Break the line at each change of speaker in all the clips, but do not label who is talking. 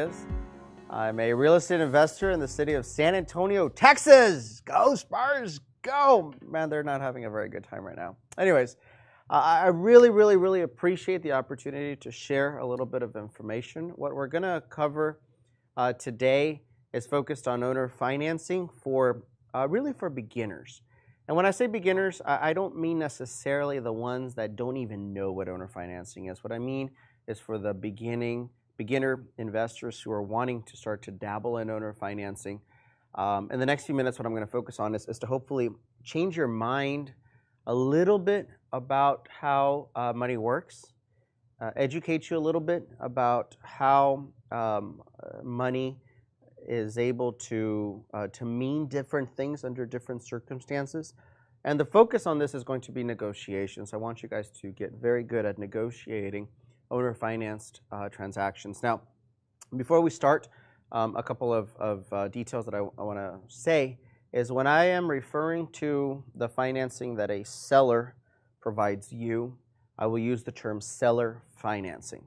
is. I'm a real estate investor in the city of San Antonio, Texas. Go Spurs, go! Man, they're not having a very good time right now. Anyways, I really appreciate the opportunity to share a little bit of information. What we're going to cover today is focused on owner financing for really for beginners. And when I say beginners, I don't mean necessarily the ones that don't even know what owner financing is. What I mean is for the beginner investors who are wanting to start to dabble in owner financing. In the next few minutes, what I'm going to focus on is to hopefully change your mind a little bit about how money works, educate you a little bit about how money is able to mean different things under different circumstances. And the focus on this is going to be negotiations. I want you guys to get very good at negotiating owner-financed transactions. Now, before we start, a couple of details that I want to say is when I am referring to the financing that a seller provides you, I will use the term seller financing.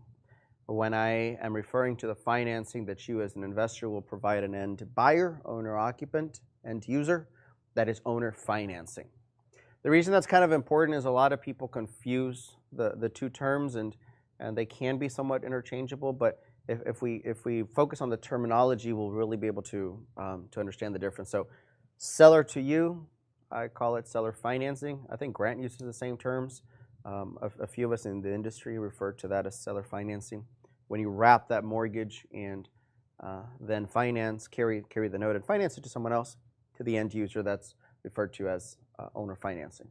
When I am referring to the financing that you as an investor will provide an end buyer, owner occupant, end user, that is owner financing. The reason that's kind of important is a lot of people confuse the two terms and they can be somewhat interchangeable, but if we focus on the terminology, we'll really be able to understand the difference. So seller to you, I call it seller financing. I think Grant uses the same terms. A few of us in the industry refer to that as seller financing. When you wrap that mortgage and then carry the note and finance it to someone else, to the end user, that's referred to as owner financing.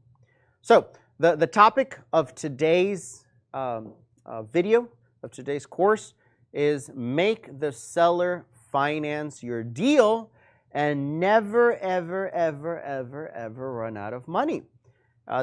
So the topic of today's video, of today's course, is make the seller finance your deal and never, ever run out of money.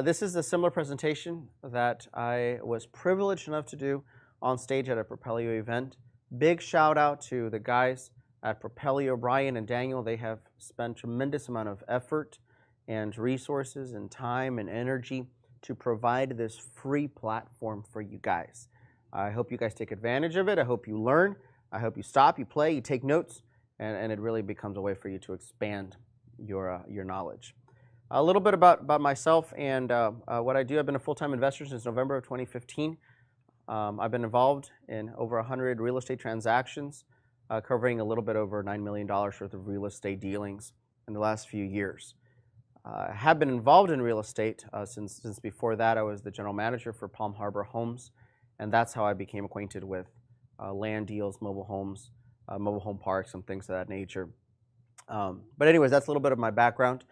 This is a similar presentation that I was privileged enough to do on stage at a Propelio event. Big shout out to the guys at Propelio, Brian and Daniel. They have spent tremendous amount of effort and resources and time and energy to provide this free platform for you guys. I hope you guys take advantage of it. I hope you learn. I hope you stop, you play, you take notes, and it really becomes a way for you to expand your knowledge. A little bit about myself and what I do. I've been a full-time investor since November of 2015. I've been involved in over 100 real estate transactions, covering a little bit over $9 million worth of real estate dealings in the last few years. I have been involved in real estate since before that. I was the general manager for Palm Harbor Homes, and that's how I became acquainted with land deals, mobile homes, mobile home parks, and things of that nature. But anyways, that's a little bit of my background.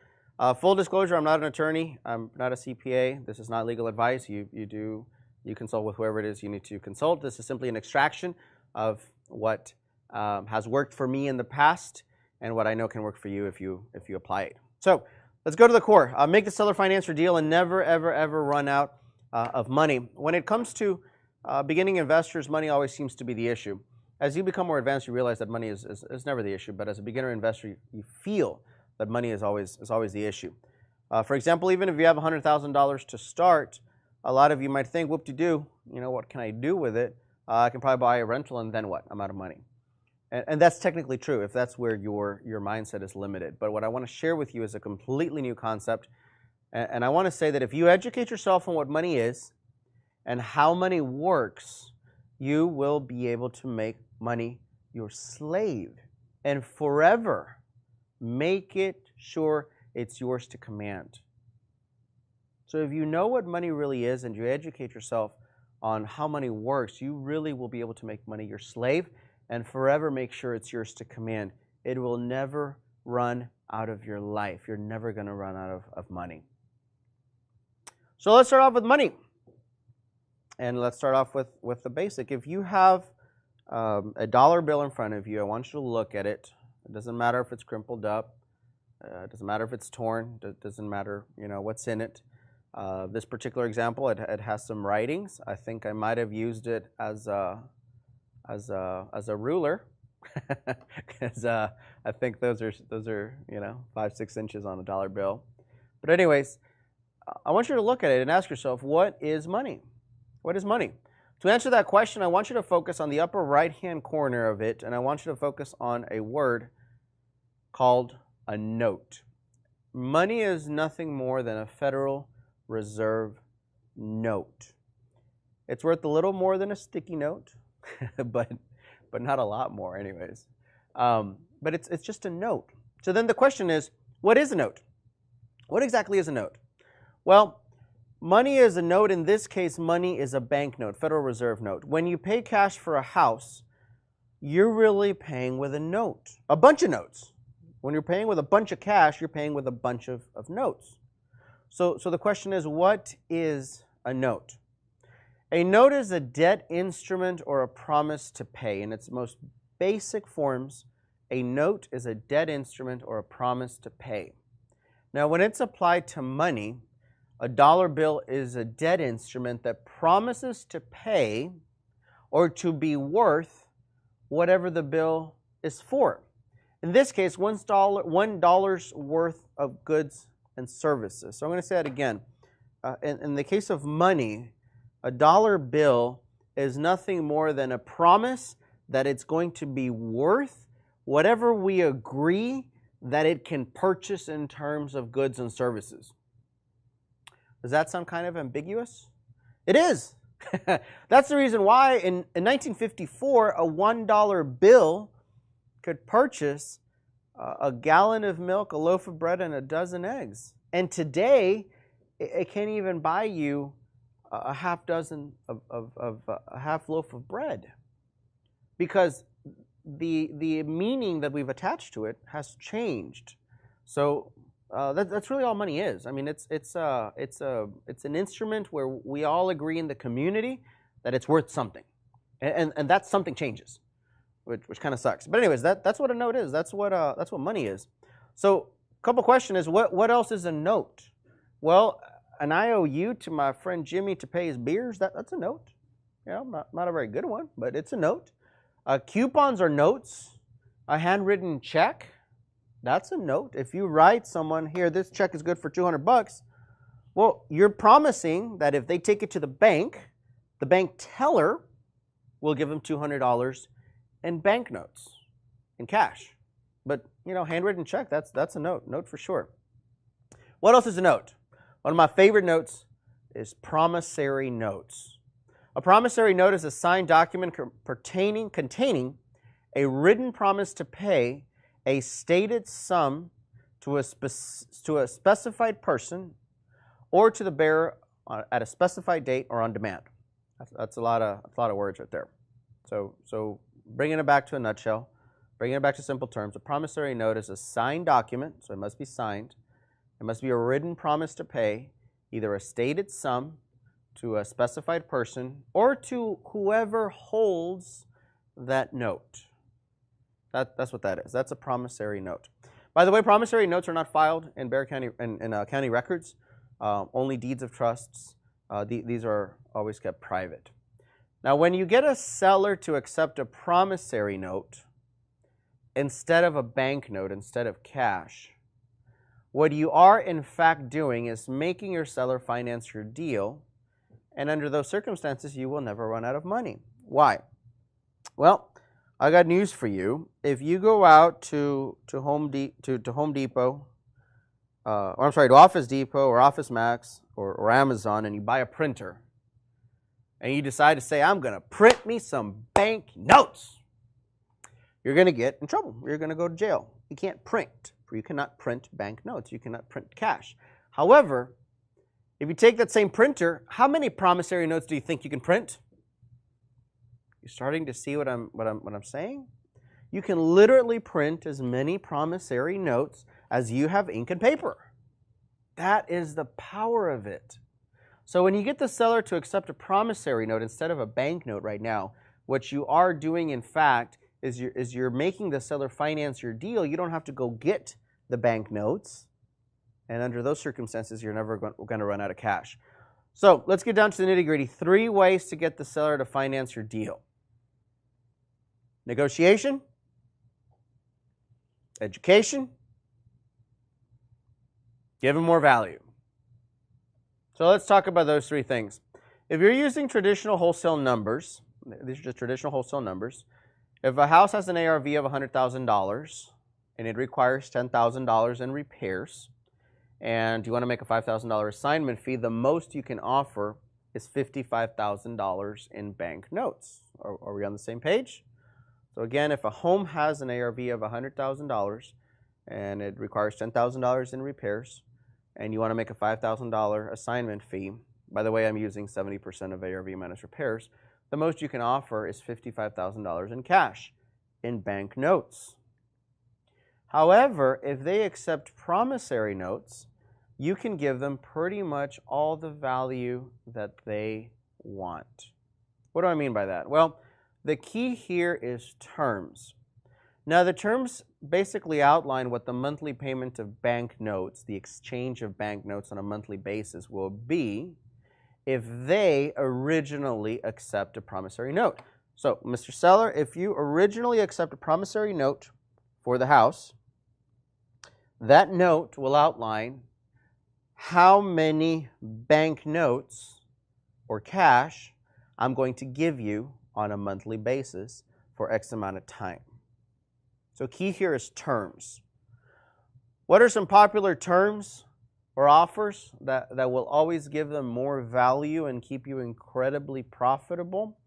Full disclosure, I'm not an attorney. I'm not a CPA. This is not legal advice. You consult with whoever it is you need to consult. This is simply an extraction of what has worked for me in the past and what I know can work for you if you apply it. So let's go to the core. Make the seller finance your deal and never, ever run out of money. When it comes to beginning investors, money always seems to be the issue. As you become more advanced, you realize that money is never the issue. But as a beginner investor, you feel that money is always the issue. For example, even if you have $100,000 to start, a lot of you might think, whoop-de-doo, what can I do with it? I can probably buy a rental and then what? I'm out of money. And that's technically true if that's where your mindset is limited. But what I want to share with you is a completely new concept. And I want to say that if you educate yourself on what money is and how money works, you will be able to make money your slave and forever make it sure it's yours to command. So if you know what money really is and you educate yourself on how money works, you really will be able to make money your slave and forever make sure it's yours to command. It will never run out of your life. You're never going to run out of money. So let's start off with money. And let's start off with the basic. If you have a dollar bill in front of you, I want you to look at it. It doesn't matter if it's crumpled up. It doesn't matter if it's torn. It doesn't matter what's in it. This particular example, it has some writings. I think I might have used it as a ruler, because I think those are 5-6 inches on a dollar bill. But anyways, I want you to look at it and ask yourself, what is money? What is money? To answer that question, I want you to focus on the upper right-hand corner of it, and I want you to focus on a word called a note. Money is nothing more than a Federal Reserve note. It's worth a little more than a sticky note, but not a lot more anyways. But it's just a note. So then the question is, what is a note? What exactly is a note? Well, money is a note. In this case, money is a bank note, Federal Reserve note. When you pay cash for a house, you're really paying with a note, a bunch of notes. When you're paying with a bunch of cash, you're paying with a bunch of notes. So the question is, what is a note? A note is a debt instrument or a promise to pay. In its most basic forms, a note is a debt instrument or a promise to pay. Now, when it's applied to money, a dollar bill is a debt instrument that promises to pay or to be worth whatever the bill is for. In this case, $1 worth of goods and services. So I'm going to say that again. In the case of money, a dollar bill is nothing more than a promise that it's going to be worth whatever we agree that it can purchase in terms of goods and services. Does that sound kind of ambiguous? It is. That's the reason why in 1954, a $1 bill could purchase a gallon of milk, a loaf of bread, and a dozen eggs. And today, it can't even buy you a half dozen a half loaf of bread, because the meaning that we've attached to it has changed. So that's really all money is. I mean, it's an instrument where we all agree in the community that it's worth something, and that something changes, which kind of sucks. But anyways, that's what a note is. That's what money is. So a couple questions is, what else is a note? Well, an IOU to my friend Jimmy to pay his beers, that's a note. You know, not a very good one, but it's a note. Coupons are notes. A handwritten check, that's a note. If you write someone, here, this check is good for $200, well, you're promising that if they take it to the bank teller will give them $200 in banknotes, in cash. But, you know, handwritten check, that's a note for sure. What else is a note? One of my favorite notes is promissory notes. A promissory note is a signed document containing a written promise to pay a stated sum to a specified person or to the bearer at a specified date or on demand. That's a lot of words right there. So bringing it back to a nutshell, bringing it back to simple terms, a promissory note is a signed document, so it must be signed. It must be a written promise to pay either a stated sum to a specified person or to whoever holds that note. That's what that is. That's a promissory note. By the way, promissory notes are not filed in Bexar County county records. Only deeds of trusts. These are always kept private. Now, when you get a seller to accept a promissory note instead of a bank note, instead of cash, what you are in fact doing is making your seller finance your deal, and under those circumstances, you will never run out of money. Why? Well, I got news for you. If you go out to Home Depot, to Office Depot or Office Max or Amazon, and you buy a printer, and you decide to say, I'm going to print me some bank notes, you're going to get in trouble. You're going to go to jail. You can't print. You cannot print bank notes. You cannot print cash. However, if you take that same printer, how many promissory notes do you think you can print? You're starting to see what I'm saying? You can literally print as many promissory notes as you have ink and paper. That is the power of it. So when you get the seller to accept a promissory note instead of a bank note right now, what you are doing in fact is you're making the seller finance your deal. You don't have to go get the bank notes. And under those circumstances, you're never going to run out of cash. So let's get down to the nitty-gritty. 3 ways to get the seller to finance your deal. Negotiation, education, give them more value. So let's talk about those 3 things. If you're using traditional wholesale numbers, these are just traditional wholesale numbers. If a house has an ARV of $100,000 and it requires $10,000 in repairs, and you want to make a $5,000 assignment fee, the most you can offer is $55,000 in bank notes. Are we on the same page? So again, if a home has an ARV of $100,000 and it requires $10,000 in repairs, and you want to make a $5,000 assignment fee, by the way, I'm using 70% of ARV minus repairs, the most you can offer is $55,000 in cash, in bank notes. However, if they accept promissory notes, you can give them pretty much all the value that they want. What do I mean by that? Well, the key here is terms. Now, the terms basically outline what the monthly payment of bank notes, the exchange of bank notes on a monthly basis, will be if they originally accept a promissory note. So, Mr. Seller, if you originally accept a promissory note for the house, that note will outline how many bank notes or cash I'm going to give you on a monthly basis for X amount of time. So key here is terms. What are some popular terms or offers that will always give them more value and keep you incredibly profitable?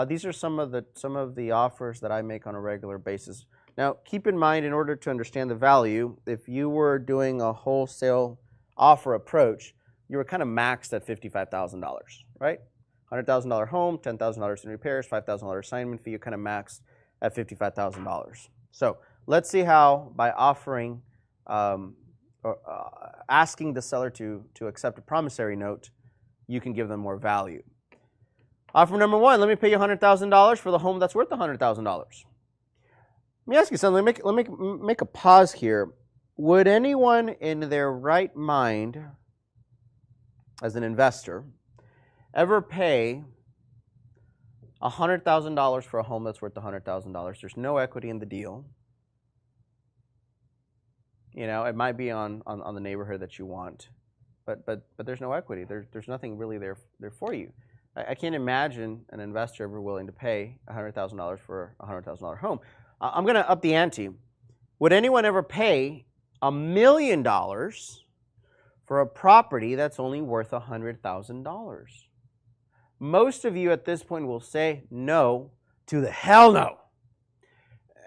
These are some of the offers that I make on a regular basis. Now, keep in mind, in order to understand the value, if you were doing a wholesale offer approach, you were kind of maxed at $55,000, right? $100,000 home, $10,000 in repairs, $5,000 assignment fee, you're kind of maxed at $55,000. So let's see how by offering asking the seller to accept a promissory note, you can give them more value. Offer number one, let me pay you $100,000 for the home that's worth $100,000. Let me ask you something. Let me make a pause here. Would anyone in their right mind, as an investor, ever pay $100,000 for a home that's worth $100,000? There's no equity in the deal. You know, it might be on the neighborhood that you want, but there's no equity. There's nothing really there for you. I can't imagine an investor ever willing to pay $100,000 for a $100,000 home. I'm going to up the ante. Would anyone ever pay $1 million for a property that's only worth $100,000? Most of you at this point will say no to the hell no.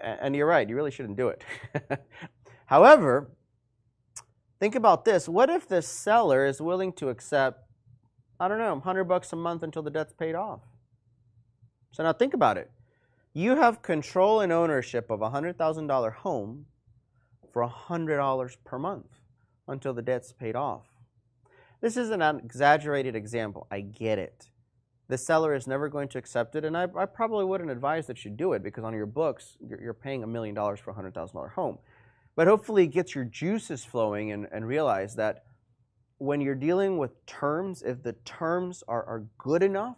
And you're right, you really shouldn't do it. However, think about this. What if the seller is willing to accept, I don't know, $100 a month until the debt's paid off? So now think about it. You have control and ownership of a $100,000 home for $100 per month until the debt's paid off. This is an exaggerated example. I get it. The seller is never going to accept it, and I probably wouldn't advise that you do it because on your books, you're paying $1 million for a $100,000 home. But hopefully it gets your juices flowing and realize that when you're dealing with terms, if the terms are good enough,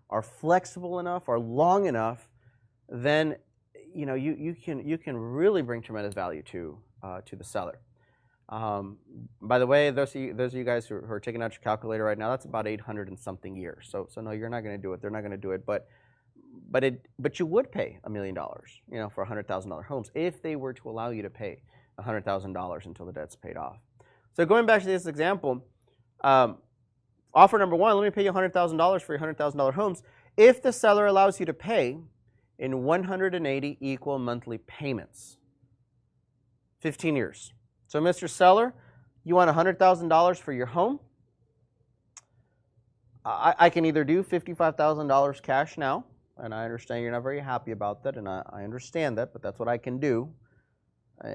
are flexible enough, are long enough, then you know you can really bring tremendous value to the seller. By the way, those of you guys who are taking out your calculator right now, that's about 800 and something years. So no, you're not going to do it. They're not going to do it. But you would pay $1 million, you know, for $100,000 homes if they were to allow you to pay $100,000 until the debt's paid off. So going back to this example, offer number one, let me pay you $100,000 for your $100,000 homes if the seller allows you to pay in 180 equal monthly payments, 15 years. So Mr. Seller, you want $100,000 for your home? I can either do $55,000 cash now, and I understand you're not very happy about that, and I understand that, but that's what I can do.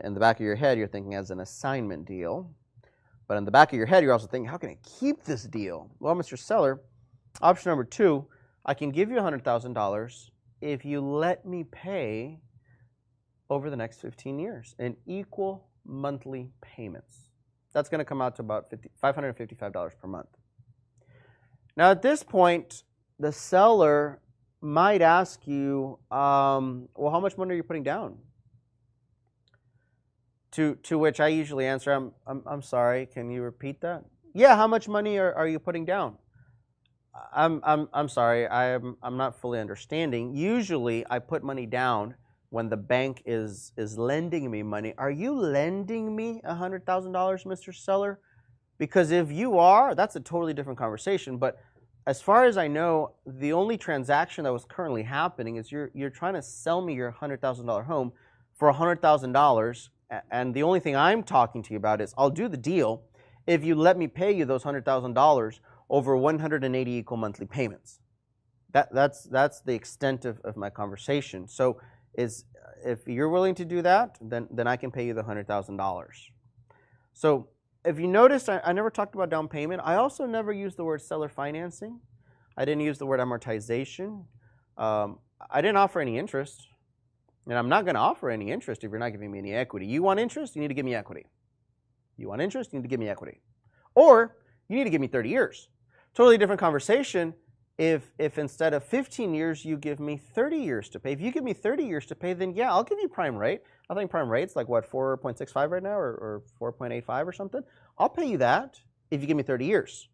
In the back of your head, you're thinking as an assignment deal. But in the back of your head, you're also thinking, how can I keep this deal? Well, Mr. Seller, option number two, I can give you $100,000 if you let me pay over the next 15 years in equal monthly payments. That's going to come out to about $555 per month. Now, at this point, the seller might ask you, well, how much money are you putting down? To which I usually answer, I'm sorry, can you repeat that? Yeah, how much money are you putting down? I'm sorry. I'm not fully understanding. Usually, I put money down when the bank is lending me money. Are you lending me $100,000, Mr. Seller? Because if you are, that's a totally different conversation. But as far as I know, the only transaction that was currently happening is you're trying to sell me your $100,000 home for $100,000, and the only thing I'm talking to you about is I'll do the deal if you let me pay you those $100,000 over 180 equal monthly payments. That's the extent of my conversation. So if you're willing to do that, then I can pay you the $100,000. So if you noticed, I never talked about down payment. I also never used the word seller financing. I didn't use the word amortization. I didn't offer any interest. And I'm not going to offer any interest if you're not giving me any equity. You want interest? You need to give me equity. You want interest? You need to give me equity. Or you need to give me 30 years. Totally different conversation if instead of 15 years, you give me 30 years to pay. If you give me 30 years to pay, then yeah, I'll give you prime rate. I think prime rate's like, what, 4.65 right now or 4.85 or something? I'll pay you that if you give me 30 years.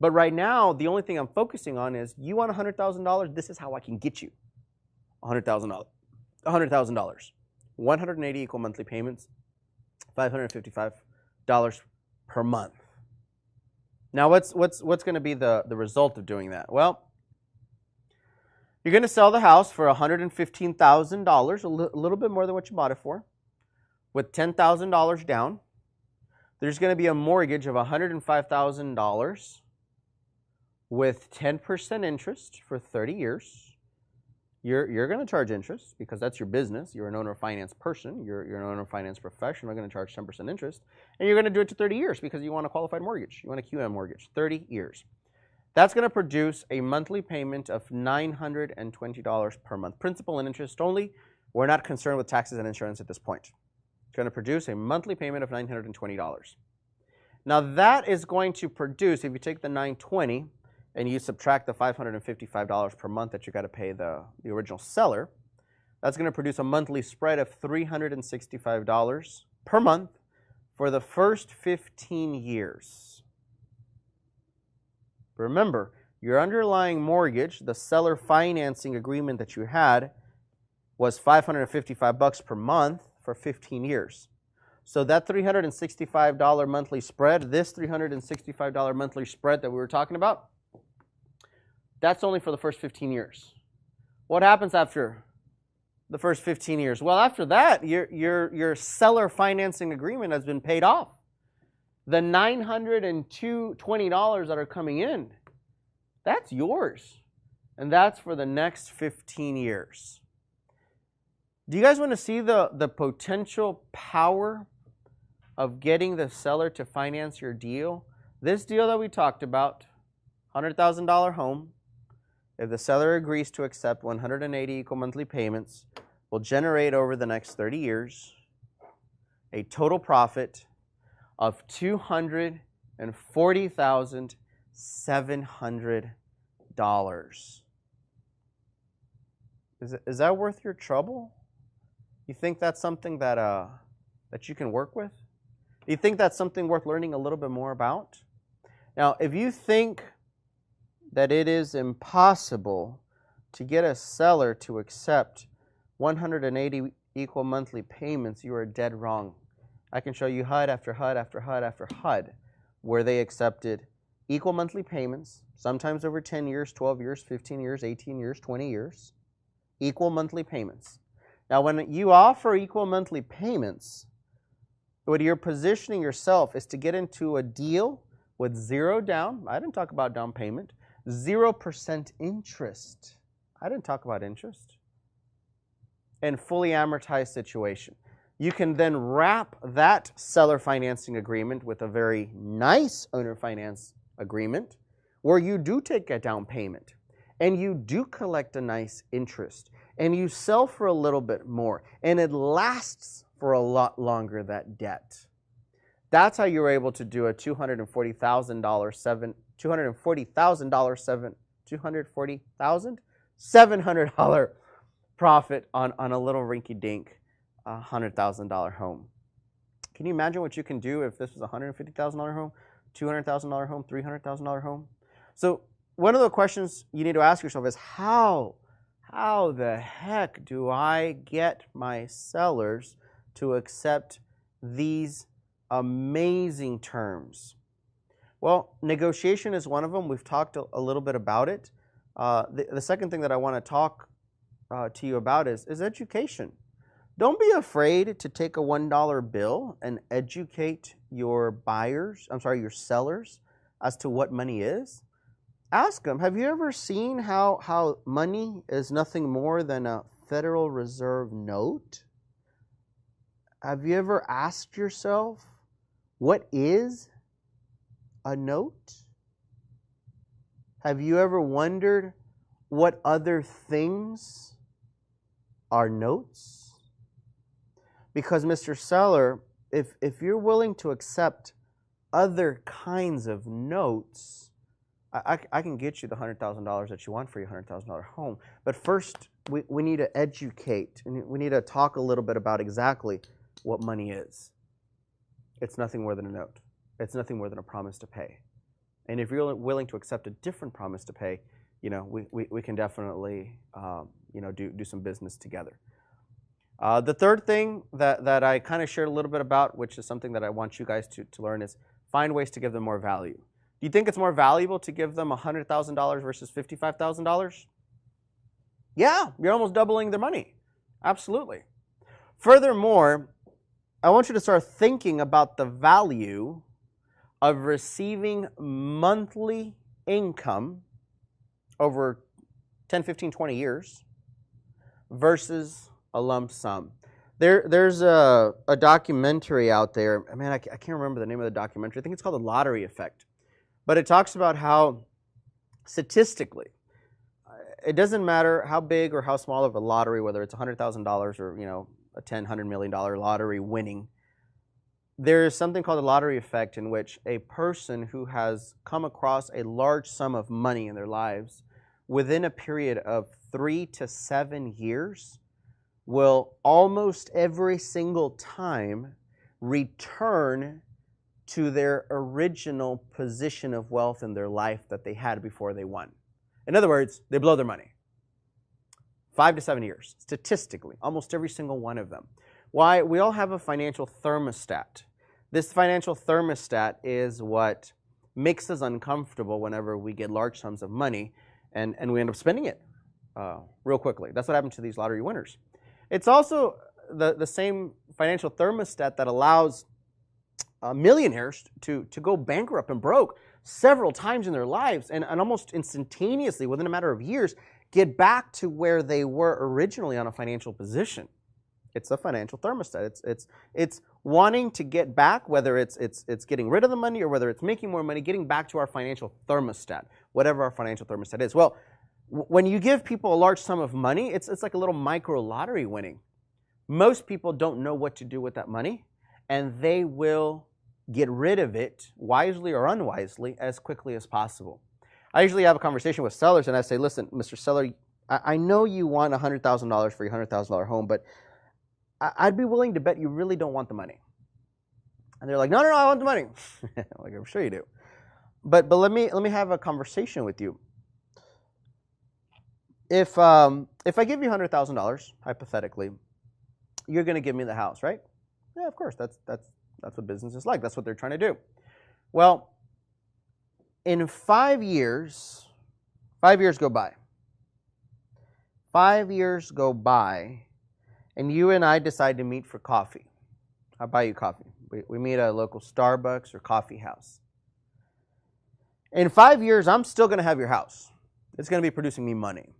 But right now, the only thing I'm focusing on is you want $100,000, this is how I can get you $100,000. $100,000. 180 equal monthly payments, $555 per month. Now, what's going to be the result of doing that? Well, you're going to sell the house for $115,000, a little bit more than what you bought it for, with $10,000 down. There's going to be a mortgage of $105,000 with 10% interest for 30 years. You're going to charge interest because that's your business. You're an owner finance person. You're an owner finance professional. You're going to charge 10% interest. And you're going to do it to 30 years because you want a qualified mortgage. You want a QM mortgage, 30 years. That's going to produce a monthly payment of $920 per month. Principal and interest only. We're not concerned with taxes and insurance at this point. It's going to produce a monthly payment of $920. Now that is going to produce, if you take the $920 and you subtract the $555 per month that you got to pay the original seller, that's going to produce a monthly spread of $365 per month for the first 15 years. Remember, your underlying mortgage, the seller financing agreement that you had, was $555 per month for 15 years. So that $365 monthly spread, this $365 monthly spread that we were talking about, that's only for the first 15 years. What happens after the first 15 years? Well, after that, your seller financing agreement has been paid off. The $920 that are coming in, that's yours. And that's for the next 15 years. Do you guys want to see the potential power of getting the seller to finance your deal? This deal that we talked about, $100,000 home, if the seller agrees to accept 180 equal monthly payments, will generate over the next 30 years a total profit of $240,700. Is that worth your trouble? You think that's something that you can work with? Do you think that's something worth learning a little bit more about? Now, if you think that it is impossible to get a seller to accept 180 equal monthly payments, you are dead wrong. I can show you HUD after HUD after HUD after HUD where they accepted equal monthly payments, sometimes over 10 years, 12 years, 15 years, 18 years, 20 years, equal monthly payments. Now, when you offer equal monthly payments, what you're positioning yourself is to get into a deal with zero down. I didn't talk about down payment. 0% interest. I didn't talk about interest. And fully amortized situation. You can then wrap that seller financing agreement with a very nice owner finance agreement where you do take a down payment and you do collect a nice interest and you sell for a little bit more and it lasts for a lot longer, that debt. That's how you're able to do a $240,700 profit on a little rinky-dink $100,000 home. Can you imagine what you can do if this was a $150,000 home, $200,000 home, $300,000 home? So one of the questions you need to ask yourself is how the heck do I get my sellers to accept these amazing terms? Well, negotiation is one of them. We've talked a little bit about it. The second thing that I want to talk to you about is education. Don't be afraid to take a $1 bill and educate your your sellers as to what money is. Ask them, have you ever seen how money is nothing more than a Federal Reserve note? Have you ever asked yourself, what is a note? Have you ever wondered what other things are notes? Because Mr. Seller, if you're willing to accept other kinds of notes, I can get you the $100,000 that you want for your $100,000 home. But first, we need to educate, and we need to talk a little bit about exactly what money is. It's nothing more than a note. It's nothing more than a promise to pay. And if you're willing to accept a different promise to pay, we can definitely do some business together. The third thing that I kind of shared a little bit about, which is something that I want you guys to learn, is find ways to give them more value. Do you think it's more valuable to give them $100,000 versus $55,000? Yeah, you're almost doubling their money. Absolutely. Furthermore, I want you to start thinking about the value of receiving monthly income over 10, 15, 20 years versus a lump sum. There's a documentary out there. Man, I can't remember the name of the documentary. I think it's called The Lottery Effect. But it talks about how statistically, it doesn't matter how big or how small of a lottery, whether it's $100,000 or a $10, $100 million lottery winning, there is something called the lottery effect, in which a person who has come across a large sum of money in their lives within a period of 3 to 7 years will almost every single time return to their original position of wealth in their life that they had before they won. In other words, they blow their money. 5 to 7 years, statistically, almost every single one of them. Why? We all have a financial thermostat. This financial thermostat is what makes us uncomfortable whenever we get large sums of money and we end up spending it real quickly. That's what happened to these lottery winners. It's also the same financial thermostat that allows millionaires to go bankrupt and broke several times in their lives and almost instantaneously, within a matter of years, get back to where they were originally on a financial position. It's a financial thermostat. It's wanting to get back, whether it's getting rid of the money or whether it's making more money, getting back to our financial thermostat, whatever our financial thermostat is. Well, when you give people a large sum of money, it's like a little micro lottery winning. Most people don't know what to do with that money, and they will get rid of it, wisely or unwisely, as quickly as possible. I usually have a conversation with sellers, and I say, listen, Mr. Seller, I know you want $100,000 for your $100,000 home, but I'd be willing to bet you really don't want the money. And they're like, no, I want the money. I'm like, I'm sure you do. But let me have a conversation with you. If I give you $100,000, hypothetically, you're going to give me the house, right? Yeah, of course. That's what business is like. That's what they're trying to do. Well, in 5 years, 5 years go by. 5 years go by, and you and I decide to meet for coffee. I'll buy you coffee. We meet at a local Starbucks or coffee house. In 5 years, I'm still going to have your house. It's going to be producing me money.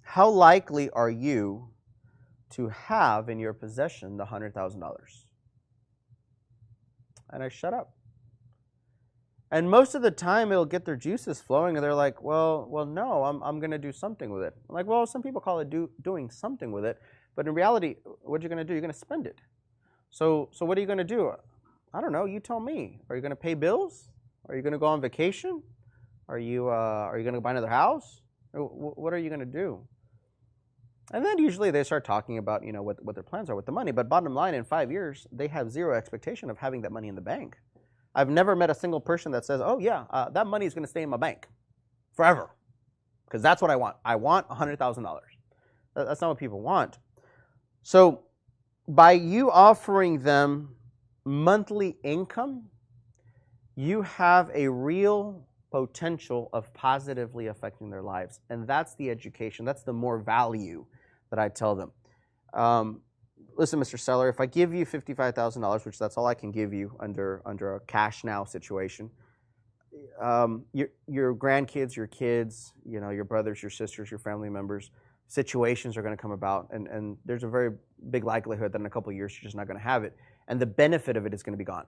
How likely are you to have in your possession the $100,000? And I shut up. And most of the time, it'll get their juices flowing, and they're like, well, no, I'm going to do something with it. I'm like, well, some people call it doing something with it, but in reality, what you're going to do, you're going to spend it. So what are you going to do? I don't know. You tell me. Are you going to pay bills? Are you going to go on vacation? Are you going to buy another house? What are you going to do? And then usually they start talking about what their plans are with the money. But bottom line, in 5 years, they have zero expectation of having that money in the bank. I've never met a single person that says, oh yeah, that money is going to stay in my bank. forever, because that's what I want. I want $100,000. That's not what people want. So by you offering them monthly income, you have a real potential of positively affecting their lives. And that's the education. That's the more value that I tell them. Listen, Mr. Seller, if I give you $55,000, which that's all I can give you under a cash now situation, your grandkids, your kids, your brothers, your sisters, your family members, situations are going to come about, and there's a very big likelihood that in a couple of years you're just not going to have it, and the benefit of it is going to be gone.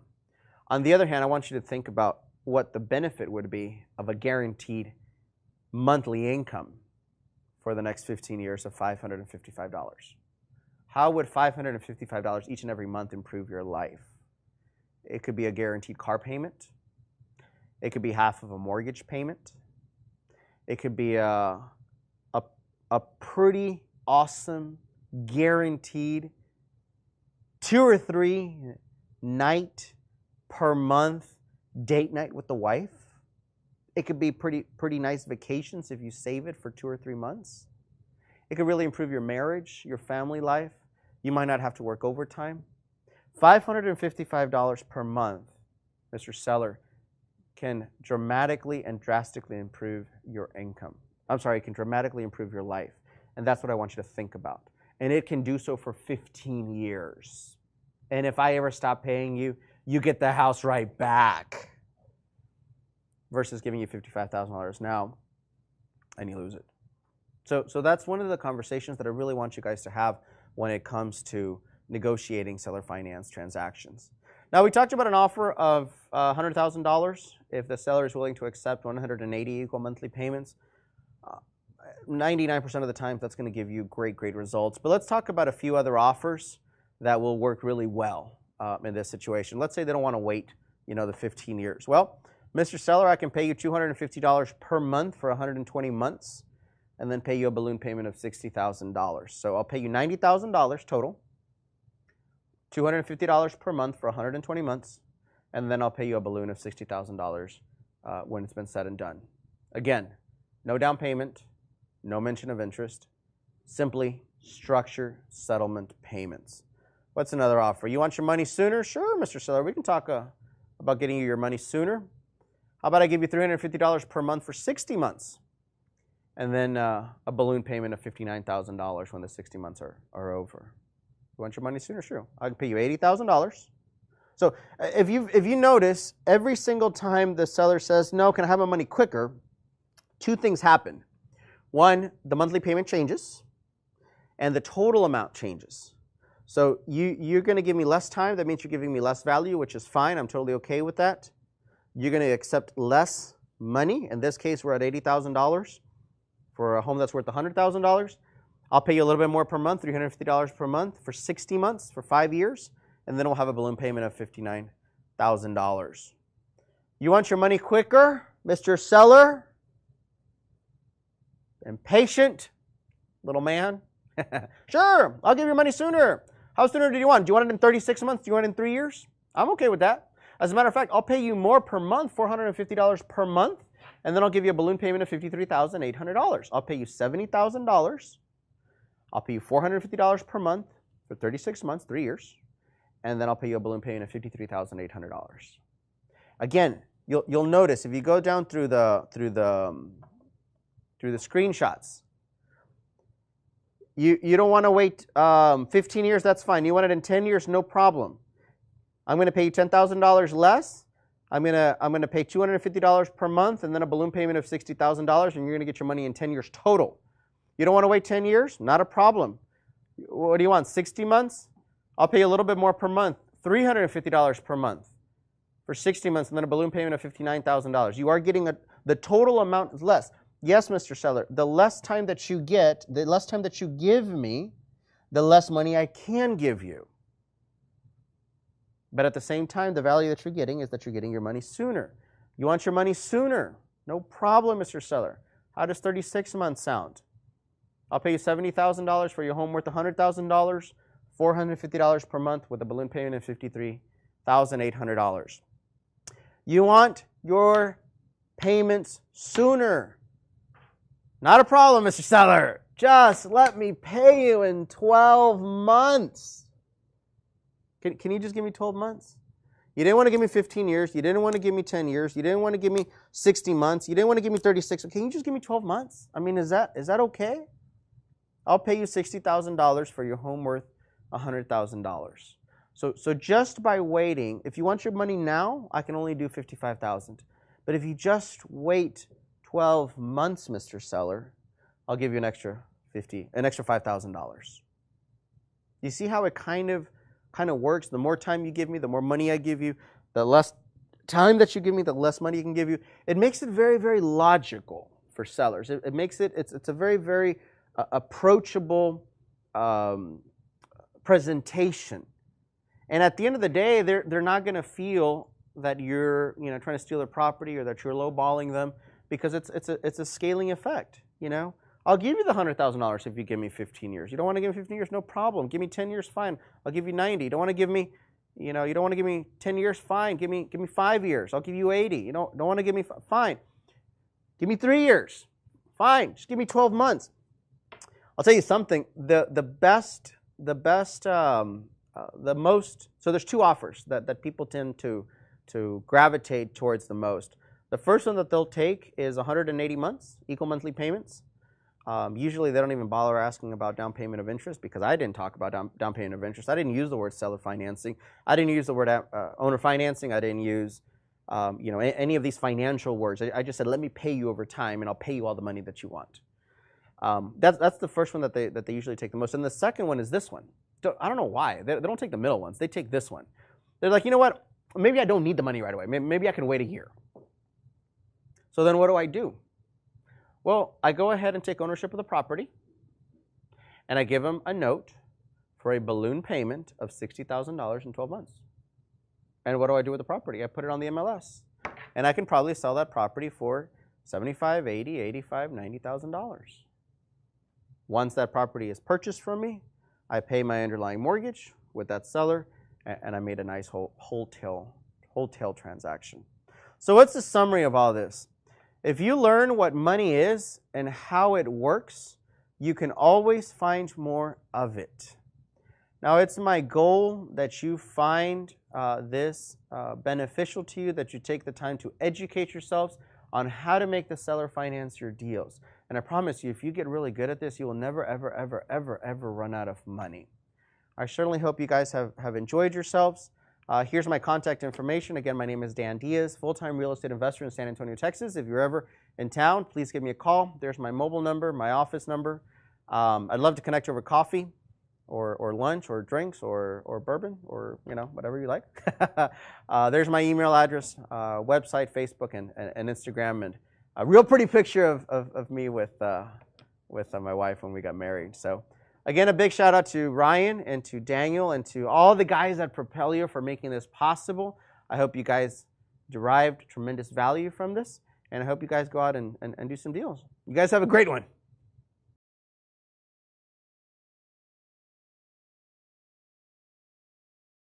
On the other hand, I want you to think about what the benefit would be of a guaranteed monthly income for the next 15 years of $555. How would $555 each and every month improve your life? It could be a guaranteed car payment. It could be half of a mortgage payment. It could be a pretty awesome, guaranteed 2 or 3 night per month date night with the wife. It could be pretty nice vacations if you save it for 2 or 3 months. It could really improve your marriage, your family life. You might not have to work overtime. $555 per month, Mr. Seller, can dramatically and drastically improve your income. It can dramatically improve your life. And that's what I want you to think about. And it can do so for 15 years. And if I ever stop paying you, you get the house right back. Versus giving you $55,000 now, and you lose it. So that's one of the conversations that I really want you guys to have when it comes to negotiating seller finance transactions. Now, we talked about an offer of $100,000 if the seller is willing to accept 180 equal monthly payments. 99% of the time, that's going to give you great results. But let's talk about a few other offers that will work really well in this situation. Let's say they don't want to wait, the 15 years. Well, Mr. Seller, I can pay you $250 per month for 120 months and then pay you a balloon payment of $60,000. So I'll pay you $90,000 total, $250 per month for 120 months, and then I'll pay you a balloon of $60,000 when it's been said and done. Again, no down payment, no mention of interest, simply structure settlement payments. What's another offer? You want your money sooner? Sure, Mr. Seller, we can talk about getting you your money sooner. How about I give you $350 per month for 60 months, and then a balloon payment of $59,000 when the 60 months are over? You want your money sooner? Sure. I can pay you $80,000. So if you notice, every single time the seller says, no, can I have my money quicker, 2 things happen. One, the monthly payment changes, and the total amount changes. So you're going to give me less time. That means you're giving me less value, which is fine. I'm totally okay with that. You're going to accept less money. In this case, we're at $80,000 for a home that's worth $100,000. I'll pay you a little bit more per month, $350 per month for 60 months, for 5 years, and then we'll have a balloon payment of $59,000. You want your money quicker, Mr. Seller? Impatient little man? Sure, I'll give you money sooner. How sooner do you want? Do you want it in 36 months? Do you want it in 3 years? I'm okay with that. As a matter of fact, I'll pay you more per month, $450 per month, and then I'll give you a balloon payment of $53,800. I'll pay you $70,000. I'll pay you $450 per month for 36 months, 3 years, and then I'll pay you a balloon payment of $53,800. Again, you'll notice if you go down through the screenshots, you don't want to wait 15 years. That's fine. You want it in 10 years, no problem. I'm going to pay you $10,000 less. I'm going to pay $250 per month and then a balloon payment of $60,000, and you're going to get your money in 10 years total. You don't want to wait 10 years? Not a problem. What do you want, 60 months? I'll pay you a little bit more per month, $350 per month for 60 months, and then a balloon payment of $59,000. You are getting the total amount less. Yes, Mr. Seller, the less time that you get, the less time that you give me, the less money I can give you. But at the same time, the value that you're getting is that you're getting your money sooner. You want your money sooner? No problem, Mr. Seller. How does 36 months sound? I'll pay you $70,000 for your home worth $100,000, $450 per month with a balloon payment of $53,800. You want your payments sooner? Not a problem, Mr. Seller. Just let me pay you in 12 months. Can you just give me 12 months? You didn't want to give me 15 years. You didn't want to give me 10 years. You didn't want to give me 60 months. You didn't want to give me 36. Can you just give me 12 months? I mean, is that okay? I'll pay you $60,000 for your home worth $100,000. So just by waiting, if you want your money now, I can only do $55,000. But if you just wait 12 months, Mr. Seller, I'll give you an extra $5,000. You see how it kind of works? The more time you give me, the more money I give you. The less time that you give me, the less money I can give you. It makes it very, very logical for sellers. It makes it's a very, very approachable presentation. And at the end of the day, they're not going to feel that you're trying to steal their property or that you're lowballing them, because it's a scaling effect. I'll give you the $100,000 if you give me 15 years. You don't want to give me 15 years, no problem. Give me 10 years, fine. I'll give you 90. You don't want to give me, you don't want to give me 10 years, fine. Give me 5 years. I'll give you 80. You don't want to give me, fine. Give me 3 years, fine. Just give me 12 months. I'll tell you something. The most. So there's two offers that people tend to gravitate towards the most. The first one that they'll take is 180 months, equal monthly payments. Usually they don't even bother asking about down payment of interest, because I didn't talk about down payment of interest. I didn't use the word seller financing. I didn't use the word owner financing. I didn't use any of these financial words. I just said, let me pay you over time, and I'll pay you all the money that you want. That's the first one that they usually take the most. And the second one is this one. I don't know why. They don't take the middle ones. They take this one. They're like, you know what? Maybe I don't need the money right away. Maybe I can wait a year. So then what do? Well, I go ahead and take ownership of the property, and I give them a note for a balloon payment of $60,000 in 12 months. And what do I do with the property? I put it on the MLS, and I can probably sell that property for $75,000, $80,000, $85,000, $90,000. Once that property is purchased from me, I pay my underlying mortgage with that seller, and I made a nice wholesale transaction. So what's the summary of all this? If you learn what money is and how it works, you can always find more of it. Now, it's my goal that you find this beneficial to you, that you take the time to educate yourselves on how to make the seller finance your deals. And I promise you, if you get really good at this, you will never, ever, ever, ever, ever run out of money. I certainly hope you guys have enjoyed yourselves. Here's my contact information. Again, my name is Dan Diaz, full-time real estate investor in San Antonio, Texas. If you're ever in town, please give me a call. There's my mobile number, my office number. I'd love to connect over coffee or lunch or drinks or bourbon or whatever you like. There's my email address, website, Facebook, and Instagram, and a real pretty picture of me with my wife when we got married. So again, a big shout out to Ryan and to Daniel and to all the guys at Propelio for making this possible. I hope you guys derived tremendous value from this, and I hope you guys go out and do some deals. You guys have a great one.